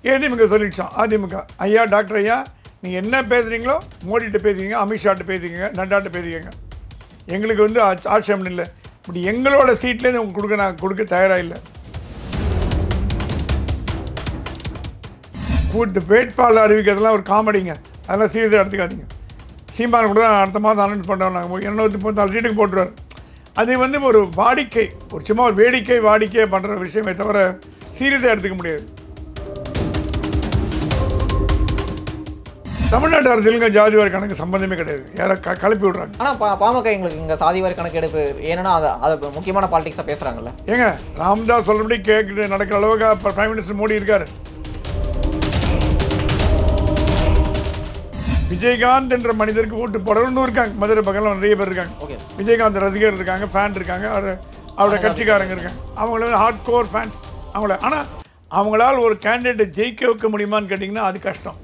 ஏடிஎம்கே சொல்லிடுச்சோம். அதிமுக ஐயா டாக்டர் ஐயா நீங்கள் என்ன பேசுகிறீங்களோ மோடிகிட்ட பேசிக்கிங்க, அமித்ஷாட்ட பேசிக்கங்க, நட்டாட்ட பேசிக்கங்க. எங்களுக்கு வந்து ஆட்சேபம் இல்லை. இப்படி எங்களோட சீட்லேருந்து உங்களுக்கு நான் கொடுக்க தயாராக இல்லை. கூட்டு வேட்பாளர் அறிவிக்கிறதுலாம் ஒரு காமெடிங்க. அதெல்லாம் சீரியஸாக எடுத்துக்காதீங்க. சீமான் கூட தான் அடுத்த மாதம் அனௌன்ஸ் பண்ணுறோம். நாங்கள் 234 சீட்டுக்கு போட்டுருவார். அது வந்து ஒரு வாடிக்கை, ஒரு சும்மா ஒரு வேடிக்கை வாடிக்கை பண்ணுற விஷயமே தவிர சீரியஸாக எடுத்துக்க முடியாது. தமிழ்நாட்டு அரசியலுங்க ஜாதிவாரி கணக்கு சம்பந்தமே கிடையாது. யாரை கலப்பி விடுறாங்க. ஆனால் பாமக எங்களுக்கு இங்கே சாதிவாரி கணக்கு எடுப்பு ஏன்னா அது முக்கியமான பாலிடிக்ஸாக பேசுகிறாங்கல்ல. ஏங்க ராம்தாஸ் சொல்கிறபடி கேட்குறது நடக்கிற அளவுக்கு இப்போ பிரைம் மினிஸ்டர் மோடி இருக்கார். விஜயகாந்த் என்ற மனிதருக்கு ஓட்டு போடணும்னு இருக்காங்க. மதுரை பக்கத்தில் நிறைய பேர் இருக்காங்க. ஓகே, விஜயகாந்த் ரசிகர் இருக்காங்க, ஃபேன் இருக்காங்க, அவரோட கட்சிக்காரங்க இருக்காங்க. அவங்கள வந்து ஹார்ட் கோர் ஃபேன்ஸ் அவங்கள. ஆனால் அவங்களால் ஒரு கேண்டிடேட்டை ஜெயிக்க வைக்க முடியுமான்னு கேட்டிங்கன்னா அது கஷ்டம்.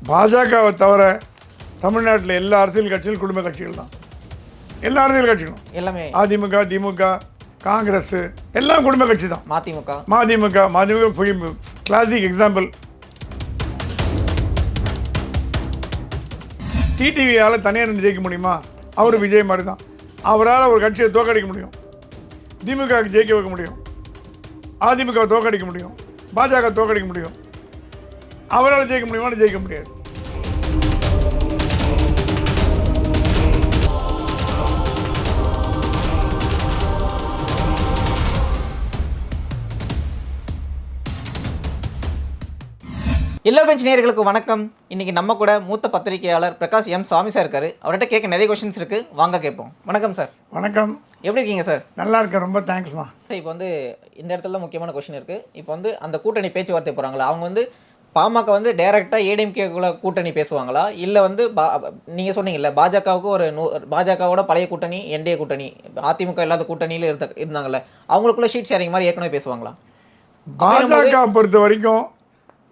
பாஜகவை தவிர தமிழ்நாட்டில் எல்லா அரசியல் கட்சிகளும் குடும்ப கட்சிகள் தான். எல்லா அரசியல் கட்சிகளும் எல்லாமே அதிமுக, திமுக, காங்கிரஸ் எல்லாம் குடும்ப கட்சி தான். MDMK classic example. டிடிவியால் தனியார் ஜெயிக்க முடியுமா? அவர் விஜய் மாதிரி தான். அவரால் ஒரு கட்சியை தோக்கடிக்க முடியும். திமுகவுக்கு ஜெயிக்க வைக்க முடியும், அதிமுக தோக்கடிக்க முடியும், பாஜக தோக்கடிக்க முடியும். அவரால் ஜெயிக்க முடியுமான்னு ஜெயிக்க முடியாது. எல்லா பெஞ்ச் நேயர்களுக்கு வணக்கம். இன்னைக்கு நம்ம கூட மூத்த பத்திரிகையாளர் பிரகாஷ் எம் சாமி சார் இருக்காரு. அவர்கிட்ட கேட்க நிறைய கொஸ்டின்ஸ் இருக்கு, வாங்க கேட்போம். வணக்கம் சார். வணக்கம். எப்படி இருக்கீங்க சார்? நல்லா இருக்கேன், ரொம்ப தேங்க்ஸ்மா. சார், இப்போ வந்து இந்த இடத்துல முக்கியமான கொஸ்டின் இருக்கு. இப்போ வந்து அந்த கூட்டணி பேச்சுவார்த்தை போறாங்களா, அவங்க வந்து பாமக வந்து டைரக்டாக ஏடிஎம்கேக்குள்ள கூட்டணி பேசுவாங்களா, இல்லை வந்து நீங்கள் சொன்னீங்கல்ல பாஜகவுக்கு ஒரு பாஜகவோட பழைய கூட்டணி என்டிஏ கூட்டணி, அதிமுக இல்லாத கூட்டணியில் இருந்தாங்கல்ல, அவங்களுக்குள்ள ஷீட் ஷேரிங் மாதிரி ஏற்கனவே பேசுவாங்களா? பாஜக பொறுத்த வரைக்கும்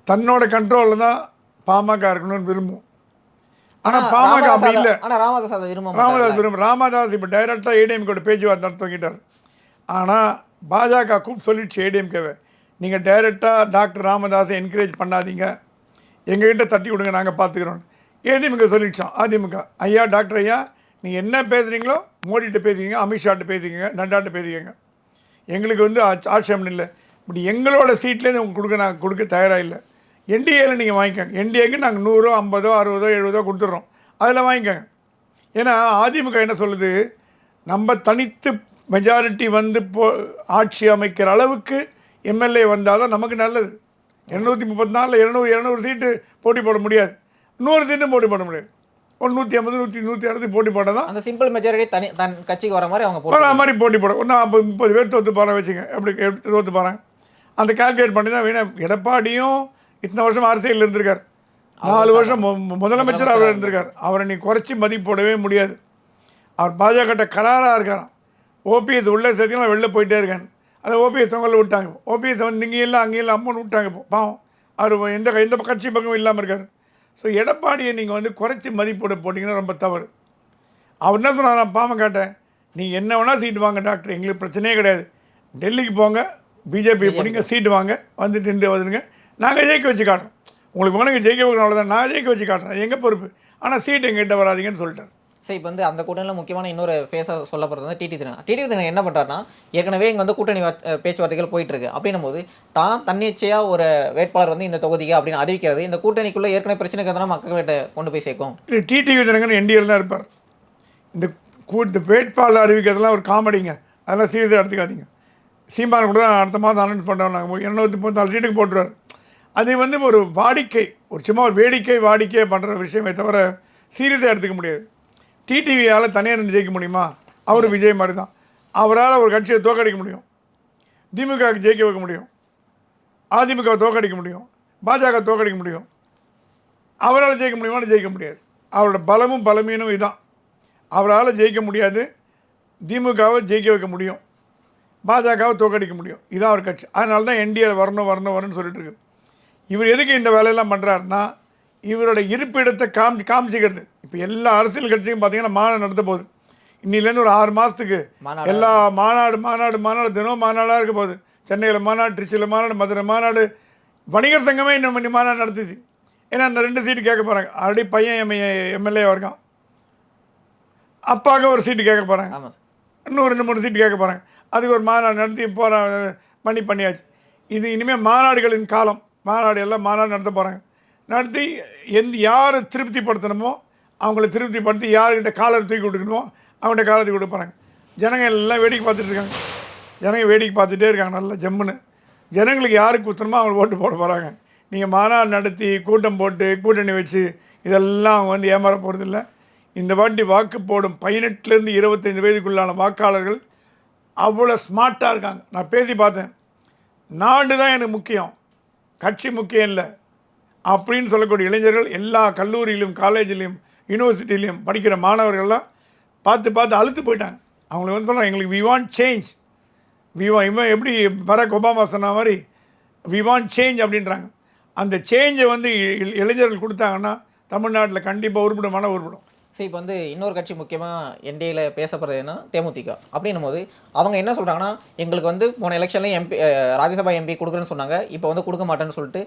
தன்னோட கண்ட்ரோலில் தான் பாமக இருக்கணும்னு விரும்பும். ஆனால் பாமக அப்படி இல்லை. ஆனால் ராமதாஸ் அதை விரும்ப ராமதாஸ் இப்போ டைரக்டாக ஏடிஎம்கேட பேச்சுவார்த்தை நடத்திக்கிட்டார். ஆனால் பாஜக கூப்பிட்டு சொல்லிடுச்சு ஏடிஎம்கேவை, நீங்கள் டைரெக்டாக டாக்டர் ராமதாஸை என்கரேஜ் பண்ணாதீங்க, எங்ககிட்ட தட்டி விடுங்க, நாங்கள் பார்த்துக்கிறோம். ஏடிஎம்கே சொல்லிடுச்சோம். அதிமுக ஐயா டாக்டர் ஐயா நீங்கள் என்ன பேசுகிறீங்களோ மோடிகிட்ட பேசிக்கிங்க, அமித்ஷாட்ட பேசிக்கங்க, நட்டாட்ட பேசிக்கங்க. எங்களுக்கு வந்து ஆட்சேபம் இல்லை. இப்படி எங்களோட சீட்லேருந்து உங்களுக்கு நான் கொடுக்க தயாராக இல்லை. என்டிஏவில் நீங்கள் வாங்கிக்கோங்க. என்டிஏக்கு நாங்கள் 100, 50, 60, 70 கொடுத்துட்றோம், அதில் வாங்கிக்கோங்க. ஏன்னா அதிமுக என்ன சொல்லுது, நம்ம தனித்து மெஜாரிட்டி வந்து ஆட்சி அமைக்கிற அளவுக்கு எம்எல்ஏ வந்தால் தான் நமக்கு நல்லது. 234 200 சீட்டு போட்டி போட முடியாது, 100 சீட்டும் போட்டி போட முடியாது. ஒரு 150, 160 போட்டி போட்டால் தான் அந்த சிம்பிள் மெஜாரிட்டி தன் கட்சிக்கு வர மாதிரி அவங்க மாதிரி போட்டி போட. ஒன்று 30 பேர் தோற்று போகிறேன் வச்சுங்க, எப்படி தோற்று போகிறேன் அந்த கால்குலேட் பண்ணி தான் வேணும். எடப்பாடியும் இத்தனை வருஷம் அரசியலில் இருந்திருக்கார், 4 வருஷம் முதலமைச்சர் அவர் இருந்திருக்கார். அவரை நீ குறைச்சி மதிப்பு போடவே முடியாது. அவர் பாஜக கராராக இருக்காராம். ஓபிஎஸ் உள்ளே சேர்த்திங்கன்னா வெளில போயிட்டே இருக்காங்க. அதை ஓபிஎஸ் தொங்கலில் விட்டாங்க. ஓபிஎஸ் வந்து இங்கே இல்லை அங்கே இல்லை அம்மன் விட்டாங்க. பாவம் அவர் எந்த கட்சி பக்கமும் இல்லாமல் இருக்கார். ஸோ எடப்பாடியை நீங்கள் வந்து குறைச்சி மதிப்போட போட்டிங்கன்னா ரொம்ப தவறு. அவர் என்ன சொன்னார், நான் பாமகட்டேன், நீங்கள் என்ன வேணால் சீட்டு வாங்க டாக்டர், எங்களுக்கு பிரச்சனையே கிடையாது, டெல்லிக்கு போங்க, பிஜேபி போனீங்க, சீட்டு வாங்க, வந்துட்டு வந்துடுங்க, நாங்கள் ஜெயிக்க வச்சு காட்டுறோம். உங்களுக்கு வேணுங்க ஜெயிக்க வைக்கணும், அவ்வளோதான், நான் ஜெயிக்க வச்சு காட்டுறேன், எங்கள் பொறுப்பு, ஆனால் சீட்டு எங்கிட்ட வராதிங்கன்னு சொல்லிட்டார். சரி, இப்போ வந்து அந்த கூட்டணியில் முக்கியமான இன்னொரு ஃபேஸாக சொல்லப்படுறது வந்து டிடி தினம் என்ன பண்ணுறாருன்னா, ஏற்கனவே இங்கே வந்து கூட்டணி பேச்சுவார்த்தைகள் போயிட்டுருக்கு. அப்படின்னும் போது தன்னிச்சையாக ஒரு வேட்பாளர் வந்து இந்த தொகுதிக்கு அப்படின்னு அறிவிக்கிறது இந்த கூட்டணிக்குள்ளே ஏற்கனவே பிரச்சனைக்கு இருந்தால் மக்கள்கிட்ட கொண்டு போய் சேர்க்கும். இல்லை, டிடி தினகரன் என்டிஏல தான் இருப்பார். இந்த வேட்பாளர் அறிவிக்கிறதுலாம் ஒரு காமெடிங்க, அதெல்லாம் சீரியஸாக எடுத்துக்காதீங்க. சீமான் கூட தான் அடுத்த மாதம் அனௌன்ஸ் பண்ணுறோம். நாங்கள் 234 சீட்டுக்கு போட்டுருவார். அது வந்து ஒரு வாடிக்கை, ஒரு சும்மா ஒரு வேடிக்கை வாடிக்கை பண்ணுற விஷயமே தவிர சீரியஸாக எடுத்துக்க முடியாது. டிடிவியால் தனியார் ஜெயிக்க முடியுமா? அவர் விஜய் மாதிரி தான். அவரால் ஒரு கட்சியை தோக்கடிக்க முடியும், திமுகவுக்கு ஜெயிக்க வைக்க முடியும், அதிமுக தோக்கடிக்க முடியும், பாஜக தோக்கடிக்க முடியும். அவரால் ஜெயிக்க முடியுமான்னு ஜெயிக்க முடியாது. அவரோட பலமும் பலமீனும் இதுதான். அவரால் ஜெயிக்க முடியாது, திமுகவை ஜெயிக்க வைக்க முடியும், பாஜகவை தோக்கடிக்க முடியும். இதுதான் அவர் கட்சி. அதனால தான் என்டிஏ வரணும்னு சொல்லிட்டு இருக்கு. இவர் எதுக்கு இந்த வேலையெல்லாம் பண்ணுறாருன்னா, இவரோட இருப்பிடத்தை காமிச்சிக்கிறது. இப்போ எல்லா அரசியல் கட்சியும் பார்த்திங்கன்னா மாநாடு நடத்த போகுது. இன்னிலேருந்து ஒரு 6 மாதத்துக்கு மாநாடு. எல்லா மாநாடு தினம் மாநாடாக இருக்க போகுது. சென்னையில் மாநாடு, திருச்சியில் மாநாடு, மதுரை மாநாடு, வணிகர் சங்கமே இன்னும் பண்ணி மாநாடு நடத்துது. ஏன்னா அந்த 2 சீட்டு கேட்க போகிறாங்க. ஆல்ரெடி பையன் எம்எல்ஏ இருக்கான், அப்பாவுக்கு ஒரு சீட்டு கேட்க போகிறாங்க, ஆமாம் சார். இன்னும் 2-3 சீட்டு கேட்க போகிறாங்க. அதுக்கு ஒரு மாநாடு நடத்தி பண்ணியாச்சு. இது இனிமேல் மாநாடுகளின் காலம். எல்லாம் மாநாடு நடத்த போகிறாங்க. நடத்தி யாரை திருப்திப்படுத்தணுமோ அவங்கள திருப்திப்படுத்தி யார்கிட்ட காலர் தூக்கி கொடுக்கணுமோ அவங்கள்ட்ட காலத்தை கொடுக்க போகிறாங்க. ஜனங்க எல்லாம் வேடிக்கை பார்த்துட்டு இருக்காங்க. ஜனங்க வேடிக்கை பார்த்துட்டே இருக்காங்க நல்லா ஜம்முன்னு. ஜனங்களுக்கு யாருக்கு குத்தணுமோ அவங்க ஓட்டு போட போகிறாங்க. நீங்கள் மாநாடு நடத்தி கூட்டம் போட்டு கூட்டணி வச்சு இதெல்லாம் அவங்க வந்து ஏமாற போகிறதில்ல. இந்த வாட்டி வாக்கு போடும் 18லேருந்து 25 வயதுக்குள்ளான வாக்காளர்கள் அவ்வளோ ஸ்மார்ட்டாக இருக்காங்க. நான் பேசி பார்த்தேன். நாடு தான் எனக்கு முக்கியம், கட்சி முக்கியம் இல்லை அப்படின்னு சொல்லக்கூடிய இளைஞர்கள் எல்லா கல்லூரியிலும் காலேஜிலையும் யூனிவர்சிட்டிலையும் படிக்கிற மாணவர்கள்லாம் பார்த்து அழுத்து போயிட்டாங்க. அவங்களுக்கு வந்து சொல்கிறாங்க, எங்களுக்கு வி வாண்ட் சேஞ்ச், இவன் எப்படி பராக் ஒபாமா சொன்ன மாதிரி வி வாண்ட் சேஞ்ச் அப்படின்றாங்க. அந்த சேஞ்சை வந்து இளைஞர்கள் கொடுத்தாங்கன்னா தமிழ்நாட்டில் கண்டிப்பாக உருப்படும். சரி, இப்போ வந்து இன்னொரு கட்சி முக்கியமாக என்டிஏல பேசப்படுறதுன்னா தேமுதிக. அப்படின்னும் போது அவங்க என்ன சொல்கிறாங்கன்னா, எங்களுக்கு வந்து போன எலெக்ஷன்லேயும் எம்பி ராஜ்யசபா எம்பி கொடுக்குறேன்னு சொன்னாங்க, இப்போ வந்து கொடுக்க மாட்டேன்னு சொல்லிட்டு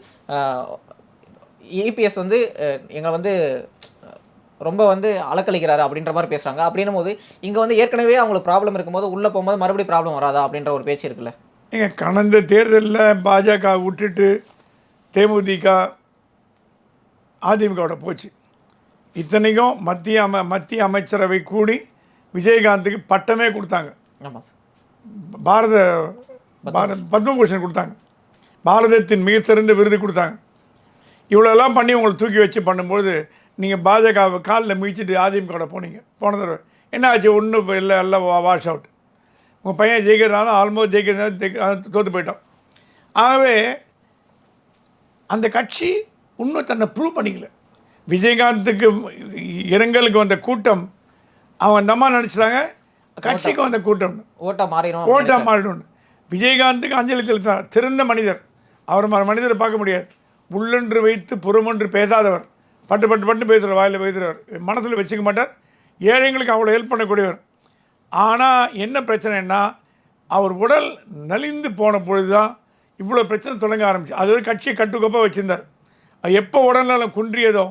இபிஎஸ் வந்து எங்களை வந்து ரொம்ப வந்து அலக்களிக்கிறாரு அப்படின்ற மாதிரி பேசுகிறாங்க. அப்படின்னும் போது இங்கே வந்து ஏற்கனவே அவங்களுக்கு ப்ராப்ளம் இருக்கும்போது உள்ளே போகும்போது மறுபடியும் ப்ராப்ளம் வராதா அப்படின்ற ஒரு பேச்சு இருக்குல்ல. நீங்கள் கடந்த தேர்தலில் பாஜக விட்டுட்டு தேமுதிக அதிமுகவோட போச்சு. இத்தனைக்கும் மத்திய அமைச்சரவை கூடி விஜயகாந்துக்கு பட்டமே கொடுத்தாங்க. ஆமாம் சார். பாரத பத்மபூஷன் கொடுத்தாங்க, பாரதத்தின் மிக சிறந்த விருது கொடுத்தாங்க. இவ்வளோலாம் பண்ணி உங்களை தூக்கி வச்சு பண்ணும்போது நீங்கள் பாஜகவை காலில் மிதிச்சுட்டு அதிமுகவோட போன தடவை என்ன ஆச்சு? ஒன்றும் இல்லை, எல்லாம் வாஷ் அவுட். உங்கள் பையன் ஜெயிக்கிறதாலும் ஆல்மோஸ்ட் ஜெயிக்கிறதாலும் தோற்று போயிட்டோம். ஆகவே அந்த கட்சி இன்னும் தன்னை ப்ரூவ் பண்ணிக்கல. விஜயகாந்துக்கு இரங்கலுக்கு வந்த கூட்டம் அவன் அந்த அம்மா நினச்சிட்டாங்க கட்சிக்கு வந்த கூட்டம் ஓட்டாக மாறிடும். விஜயகாந்துக்கு அஞ்சலி செலுத்தினார். சிறந்த மனிதர். அவர் மனிதரை பார்க்க முடியாது. உள்ளொன்று வைத்து புறமொன்று பேசாதவர், பட்டு பேசுகிறவர், வாயில் பேசுகிறவர், மனசில் வச்சுக்க மாட்டார். ஏழைங்களுக்கு அவ்வளோ ஹெல்ப் பண்ணக்கூடியவர். ஆனால் என்ன பிரச்சனைன்னா அவர் உடல் நலிந்து போன பொழுது தான் இவ்வளோ பிரச்சனை தொடங்க ஆரம்பிச்சு. அது ஒரு கட்சியை கட்டுக்கோப்பாக வச்சுருந்தார். எப்போ உடல்நலம் குன்றியதோ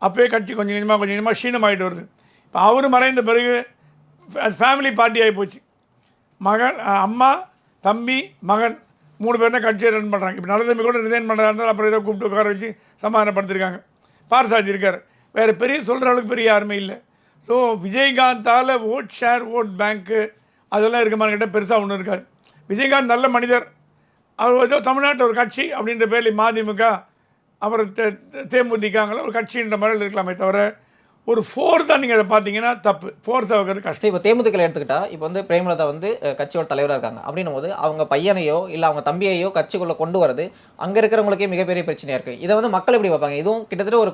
அப்போயே கட்சி கொஞ்சம் கொஞ்சமாக க்ஷீணமாகிட்டு வருது. இப்போ அவர் மறைந்த பிறகு ஃபேமிலி பார்ட்டி ஆகி போச்சு. மகன், அம்மா, தம்பி, மகன் 3 பேர் தான் கட்சியை ரன் பண்ணுறாங்க. இப்போ நல்ல தம்பி கூட ரிசைன் பண்ணுறதா இருந்தாலும் அப்புறம் ஏதோ கூப்பிட்டு உட்கார வச்சு சமாதானப்படுத்திருக்காங்க. பார்சாதி இருக்கார். வேறு பெரிய சொல்கிற அளவுக்கு பெரிய யாருமே இல்லை. ஸோ விஜயகாந்தால் ஓட் ஷேர், ஓட் பேங்க்கு அதெல்லாம் இருக்குமான்னு கேட்டால் பெருசாக ஒன்றும் இருக்காது. விஜயகாந்த் நல்ல மனிதர். அவர் ஏதோ தமிழ்நாட்டில் ஒரு கட்சி அப்படின்ற பேரில் மதிமுக அப்புறம் தேமுதிகங்கள ஒரு கட்சின்ற மாதிரி இருக்கலாமே தவிர ஒரு ஃபோர்ஸாக நீங்கள் அதை பார்த்தீங்கன்னா தப்பு. ஃபோர்ஸாக வைக்கிறது கஷ்டம். இப்போ தேமுதிக எடுத்துக்கிட்டால் இப்போ வந்து பிரேமலதா வந்து கட்சியோட தலைவராக இருக்காங்க. அப்படின்னும் போது அவங்க பையனையோ இல்லை அவங்க தம்பியையோ கட்சிக்குள்ளே கொண்டு வரது அங்கே இருக்கிறவங்களுக்கே மிகப்பெரிய பிரச்சனையாக இருக்குது. இதை வந்து மக்கள் எப்படி வைப்பாங்க? இதுவும் கிட்டத்தட்ட ஒரு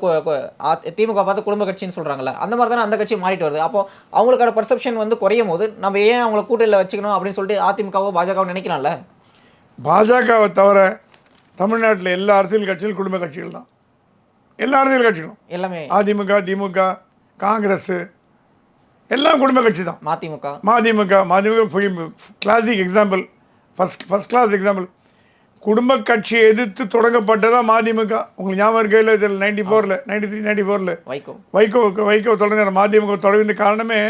திமுக பார்த்து குடும்ப கட்சின்னு சொல்கிறாங்கல்ல, அந்த மாதிரி தானே அந்த கட்சி மாறிட்டு வருது. அப்போ அவங்களுக்கான பர்செப்ஷன் வந்து குறையும் போது நம்ம ஏன் அவங்களை கூட்டணியில் வச்சுக்கணும் அப்படின்னு சொல்லிட்டு அதிமுகவோ பாஜகவோ நினைக்கலாம்ல. பாஜகவை தவிர தமிழ்நாட்டில் எல்லா அரசியல் கட்சிகளும் குடும்ப கட்சிகள் தான். எல்லா அரசியல் கட்சிகளும் எல்லாமே அதிமுக, திமுக, காங்கிரஸ் எல்லாம் குடும்ப கட்சி தான். MDMK classic example, first class example. குடும்ப கட்சியை எதிர்த்து தொடங்கப்பட்டதான் மதிமுக. உங்களுக்கு ஞாபகம் இருக்கையில் இதில் 94 வைகோ தொடங்கினார். மதிமுக தொடங்கின காரணமே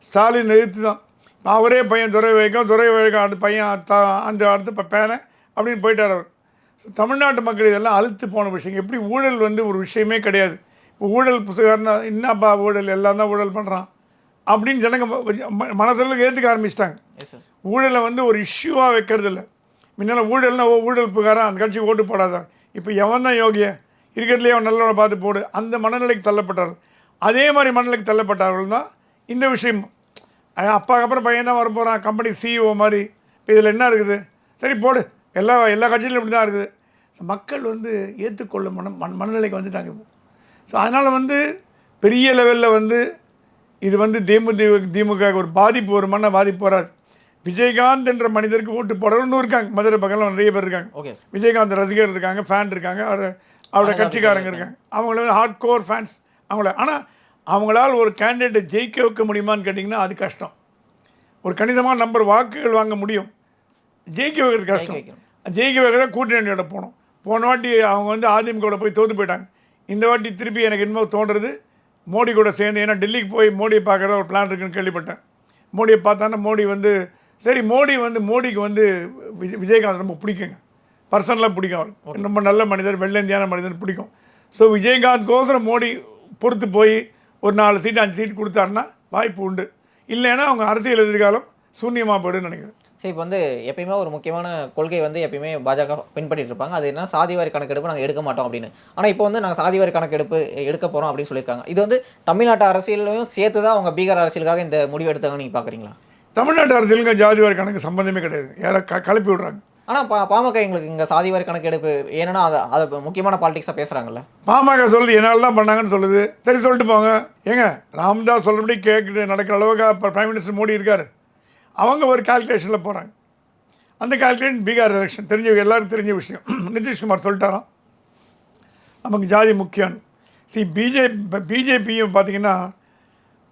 ஸ்டாலின் எதிர்த்து தான். அவரே பையன் துரை வைகோ அடுத்த பையன் அடுத்த பேனை அப்படின்னு போயிட்டார் அவர். தமிழ்நாட்டு மக்கள் இதெல்லாம் அழுத்து போன விஷயம். எப்படி ஊழல் வந்து ஒரு விஷயமே கிடையாது. இப்போ ஊழல் புத்தகம்னா என்னப்பா ஊழல், எல்லாம் தான் ஊழல் பண்ணுறான் அப்படின்னு ஜனங்க மனசளவுக்கு ஏற்றுக்க ஆரம்பிச்சிட்டாங்க. ஊழலை வந்து ஒரு இஷ்யூவாக வைக்கிறது இல்லை. முன்னால் ஊழல்னா ஊழல் புகாராக அந்த கட்சிக்கு ஓட்டு போடாதான். இப்போ எவன் தான் யோகிய இருக்கிறதுலேயே அவன் நல்லவனை பார்த்து போடு, அந்த மனநிலைக்கு தள்ளப்பட்டார்கள். அதே மாதிரி மனநிலைக்கு தள்ளப்பட்டார்கள் தான் இந்த விஷயம். அப்பாவுக்கு அப்புறம் பையன் தான் வர போகிறான், கம்பெனி சிஇஓ மாதிரி. இப்போ இதில் என்ன இருக்குது? சரி போடு, எல்லா கட்சியிலும் இப்படி தான் இருக்குது. மக்கள் வந்து ஏற்றுக்கொள்ளும் மனநிலைக்கு வந்துட்டாங்க இப்போ. ஸோ அதனால் வந்து பெரிய லெவலில் வந்து இது வந்து திமுக ஒரு பாதிப்பு, ஒரு பாதிப்பு வராது. விஜயகாந்த் என்ற மனிதருக்கு ஓட்டு போடுறவன்னு இருக்காங்க. மதுரை பக்கம்லாம் நிறைய பேர் இருக்காங்க. விஜயகாந்த் ரசிகர் இருக்காங்க, ஃபேன் இருக்காங்க, அவரோட கட்சிக்காரங்க இருக்காங்க. அவங்கள வந்து ஹார்ட் கோர் ஃபேன்ஸ் அவங்கள. ஆனால் அவங்களால் ஒரு கேண்டிடேட்டை ஜெயிக்க வைக்க முடியுமான்னு கேட்டிங்கன்னா அது கஷ்டம். ஒரு கணிதமான நம்பர் வாக்குகள் வாங்க முடியும். ஜெயிக்க வைக்கிறது கஷ்டம். ஜெயிக்க வைக்கிறத கூட்டணியோட போனோம். போன வாட்டி அவங்க வந்து அதிமுக போய் தோற்று போயிட்டாங்க. இந்த வாட்டி திருப்பி எனக்கு என்னமோ தோன்றுறது மோடி கூட சேர்ந்து, ஏன்னா டெல்லிக்கு போய் மோடியை பார்க்குறதா ஒரு பிளான் இருக்குன்னு கேள்விப்பட்டேன். மோடியை பார்த்தான்னா மோடி வந்து சரி, மோடிக்கு வந்து விஜயகாந்த் ரொம்ப பிடிக்குங்க, பர்சனலாக பிடிக்கும். அவர் ரொம்ப நல்ல மனிதர், வெள்ளந்தியான மனிதர் பிடிக்கும். ஸோ விஜயகாந்த்கோசரம் மோடி பொறுத்து போய் ஒரு 4 சீட்டு 5 சீட்டு கொடுத்தாருன்னா வாய்ப்பு உண்டு. இல்லைன்னா அவங்க அரசியல் எதிர்காலம் சூன்யமாக போய்டுன்னு நினைக்கிறேன். சரி, இப்போ வந்து எப்பயுமே ஒரு முக்கியமான கொள்கை வந்து எப்பயுமே பாஜக பின்பற்றிட்டு இருப்பாங்க. அது என்ன, சாதிவாரி கணக்கெடுப்பு நாங்கள் எடுக்க மாட்டோம் அப்படின்னு. ஆனால் இப்போ வந்து நாங்கள் சாதிவாரி கணக்கெடுப்பு எடுக்க போகிறோம் அப்படின்னு சொல்லியிருக்காங்க. இது வந்து தமிழ்நாட்டு அரசியலையும் சேர்த்து தான் அவங்க பீகார் அரசியலுக்காக இந்த முடிவு எடுத்தாங்கன்னு நீங்கள் பார்க்குறீங்களா? தமிழ்நாட்டு அரசியலுக்கு ஜாதிவாரி கணக்கு சம்பந்தமே கிடையாது. யாரை கலப்பி விடுறாங்க. ஆனால் பாமக எங்களுக்கு இங்கே சாதிவாரி கணக்கெடுப்பு ஏன்னா அதை முக்கியமான பாலிடிக்ஸாக பேசுகிறாங்கல்ல. பாமக சொல்லுது என்னால் தான் பண்ணாங்கன்னு சொல்லுது. சரி, சொல்லிட்டு போங்க. ஏங்க, ராம்தாஸ் சொல்கிறபடி கேட்குறது நடக்கிற அளவுக்கு இப்போ பிரைம் மினிஸ்டர் மோடி இருக்கார். அவங்க ஒரு கால்குலேஷனில் போகிறாங்க. அந்த கால்குலேஷன் பீகார் எலெக்ஷன் எல்லாருக்கும் தெரிஞ்ச விஷயம். நிதிஷ்குமார் சொல்லிட்டாராம் நமக்கு ஜாதி முக்கியம். பிஜேபியும் பார்த்தீங்கன்னா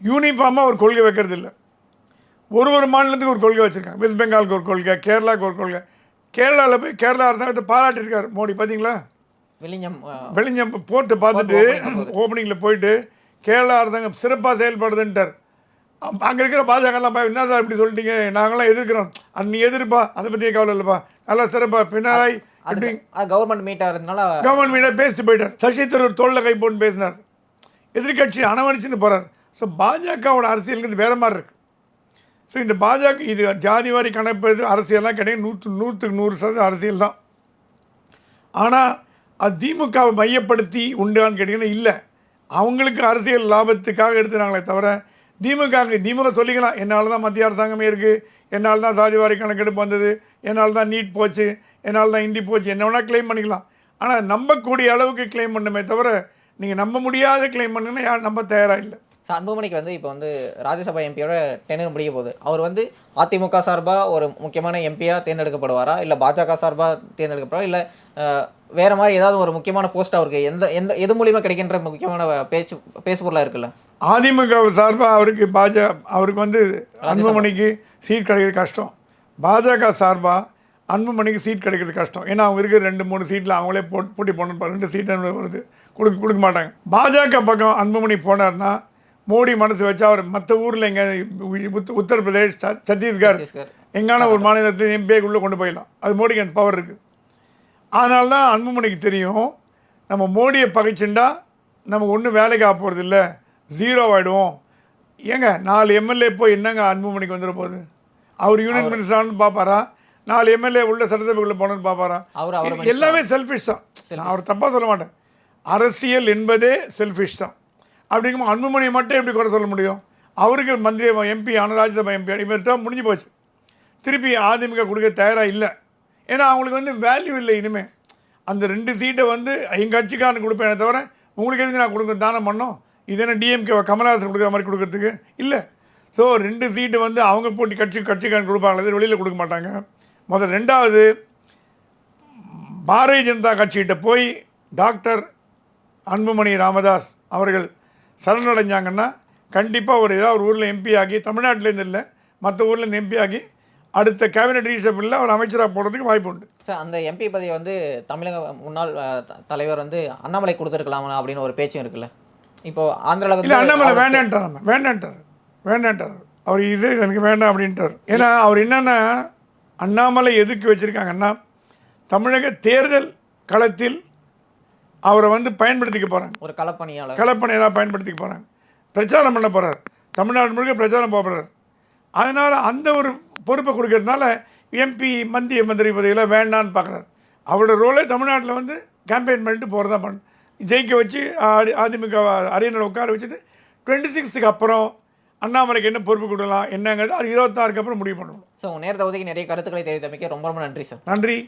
யூனிஃபார்மாக ஒரு கொள்கை வைக்கிறது இல்லை. ஒரு மாநிலத்துக்கு ஒரு கொள்கை வச்சுருக்காங்க. வெஸ்ட் பெங்காலுக்கு ஒரு கொள்கை, கேரளாவுக்கு ஒரு கொள்கை. கேரளாவில் போய் கேரளா அரசாங்கத்தை பாராட்டியிருக்கார் மோடி. பார்த்தீங்களா, வெளிஞ்சம் போட்டு பார்த்துட்டு ஓப்பனிங்கில் போயிட்டு கேரளா அரசாங்கம் சிறப்பாக செயல்படுதுன்ட்டார். அங்கே இருக்கிற பாஜகலாம் என்ன சார் இப்படி சொல்லிட்டீங்க, நாங்களாம் எதிர்க்கிறோம். நீ எதிர்ப்பா, அதை பற்றியே கவலை இல்லைப்பா, நல்லா சிறப்பாக பினராயி கவர்மெண்ட் மீட்டாக இருந்தனால கவர்மெண்ட் மீட்டாக பேசிட்டு போயிட்டார். சசி தரூர் தோளில் கை போட்டு பேசினார். எதிர்கட்சி அணவணிச்சுன்னு போகிறார். ஸோ பாஜகவோட அரசியலுங்கிறது வேறு மாதிரி இருக்குது. ஸோ இந்த பாஜக இது ஜாதிவாரி கணக்கு அரசியல்லாம் கிடையாது. 100% அரசியல் தான். ஆனால் அது திமுகவை மையப்படுத்தி உண்டான்னு கேட்டிங்கன்னா இல்லை. அவங்களுக்கு அரசியல் லாபத்துக்காக எடுத்துனாங்களே தவிர திமுக சொல்லிக்கலாம், என்னால் தான் மத்திய அரசாங்கமே இருக்குது, என்னால் தான் சாதிவாரி கணக்கெடுப்பு வந்தது, என்னால் தான் நீட் போச்சு, என்னால் தான் ஹிந்தி போச்சு, என்ன வேணால் கிளைம் பண்ணிக்கலாம். ஆனால் நம்பக்கூடிய அளவுக்கு கிளைம் பண்ணுமே தவிர நீங்கள் நம்ப முடியாத கிளைம் பண்ணுங்கன்னா யார் நம்ப தயாராக இல்லை. அன்புமணிக்கு வந்து இப்போ வந்து ராஜ்யசபா எம்பியோட டென்னர் முடிய போகுது. அவர் வந்து அதிமுக சார்பாக ஒரு முக்கியமான எம்பியாக தேர்ந்தெடுக்கப்படுவாரா, இல்லை பாஜக சார்பாக தேர்ந்தெடுக்கப்படுவாரா, இல்லை வேறு மாதிரி ஏதாவது ஒரு முக்கியமான போஸ்ட் அவருக்கு எது மூலியமாக கிடைக்கின்ற முக்கியமான பேசுபொருளாக இருக்குல்ல? அதிமுக சார்பாக அவருக்கு வந்து அன்புமணிக்கு சீட் கிடைக்கிறது கஷ்டம். பாஜக சார்பாக அன்புமணிக்கு சீட் கிடைக்கிறது கஷ்டம். ஏன்னா அவங்க இருக்கிற 2-3 சீட்டில் அவங்களே போட்டி போடணும். 2 சீட்டு வருது, கொடுக்க மாட்டாங்க. பாஜக பக்கம் அன்புமணி போனார்னா மோடி மனசு வச்சா அவர் மற்ற ஊரில் எங்கே உத்தரப்பிரதேஷ், சத்தீஸ்கர் எங்கான ஒரு மாநிலத்தை எம்பிஏக்குள்ளே கொண்டு போயிடலாம். அது மோடிக்கு அந்த பவர் இருக்குது. அதனால தான் அன்புமணிக்கு தெரியும், நம்ம மோடியை பகைச்சுண்டா நமக்கு ஒன்றும் வேலைக்கு ஆக போகிறது இல்லை, 0 ஆகிடுவோம். ஏங்க 4 எம்எல்ஏ போய் என்னங்க அன்புமணிக்கு வந்துட போகுது? அவர் யூனியன் மினிஸ்டரானு பார்ப்பாரா, 4 எம்எல்ஏ உள்ள சட்டசபைக்குள்ளே போகணுன்னு பார்ப்பாரா? எல்லாமே செல்ஃபிஷ் தான். நான் அவர் தப்பாக சொல்ல மாட்டேன். அரசியல் என்பதே செல்ஃபிஷ் தான். அப்படிங்கும்போது அன்புமணியை மட்டும் எப்படி குறை சொல்ல முடியும்? அவருக்கு மந்திரி எம்பி ஆனால் ராஜ்யசபா எம்பி இவர்கிட்ட முடிஞ்சு போச்சு. திருப்பி அதிமுக கொடுக்க தயாராக இல்லை. ஏன்னா அவங்களுக்கு வந்து வேல்யூ இல்லை. இனிமேல் அந்த 2 சீட்டை வந்து எங்கள் கட்சிக்காரனுக்கு கொடுப்பேனே தவிர உங்களுக்கு எதுக்கு நான் கொடுக்க தானம் பண்ணோம்? இது என்ன டிஎம்கே கமல்ஹாசன் கொடுக்குற மாதிரி கொடுக்கறதுக்கு இல்லை. ஸோ 2 சீட்டு வந்து அவங்க போட்டி கட்சிக்காரன் கொடுப்பாங்களே, வெளியில் கொடுக்க மாட்டாங்க. முதல் 2வது பாரதிய ஜனதா கட்சிகிட்ட போய் டாக்டர் அன்புமணி ராமதாஸ் அவர்கள் சரணடைஞ்சாங்கன்னா கண்டிப்பாக ஏதாவது ஒரு ஊரில் எம்பி ஆகி, தமிழ்நாட்டிலேருந்து இல்லை மற்ற ஊர்லேருந்து எம்பி ஆகி அடுத்த கேபினட் ரீஷப்பில் அவர் அமைச்சராக போடுறதுக்கு வாய்ப்பு உண்டு. சார், அந்த எம்பி பதவியை வந்து தமிழக முன்னாள் தலைவர் வந்து அண்ணாமலை கொடுத்துருக்கலாம் அப்படின்னு ஒரு பேச்சும் இருக்குல்ல. இப்போது ஆந்திராவில் இல்லை, அண்ணாமலை வேண்டான்ட்டார். அவர் இது எனக்கு வேண்டாம் அப்படின்ட்டார். ஏன்னா அவர் என்னென்னா, அண்ணாமலை எதுக்கு வச்சுருக்காங்கன்னா தமிழக தேர்தல் களத்தில் அவரை வந்து பயன்படுத்திக்க போகிறாங்க. ஒரு களப்பணியராக பயன்படுத்திக்க போகிறாங்க. பிரச்சாரம் பண்ண போகிறார். தமிழ்நாடு முழுக்க பிரச்சாரம் போகிறார். அதனால் அந்த ஒரு பொறுப்பை கொடுக்கறதுனால எம்பி மந்திரி பதவியில் வேண்டான்னு பார்க்குறாரு. அவரோட ரோலே தமிழ்நாட்டில் வந்து கேம்பெயின் பண்ணிட்டு போகிறதா ஜெயிக்க வச்சு அதிமுக அரியணையில் உட்கார வச்சுட்டு 26க்கு அப்புறம் அண்ணாமலைக்கு என்ன பொறுப்பு கொடுக்கலாம் என்னங்கிறது அது 26க்கு அப்புறம் முடிவு பண்ணணும். ஸோ நேரத்தை ஒதுக்கி நிறைய கருத்துக்களை தெரிவித்தமைக்க ரொம்ப நன்றி சார். நன்றி.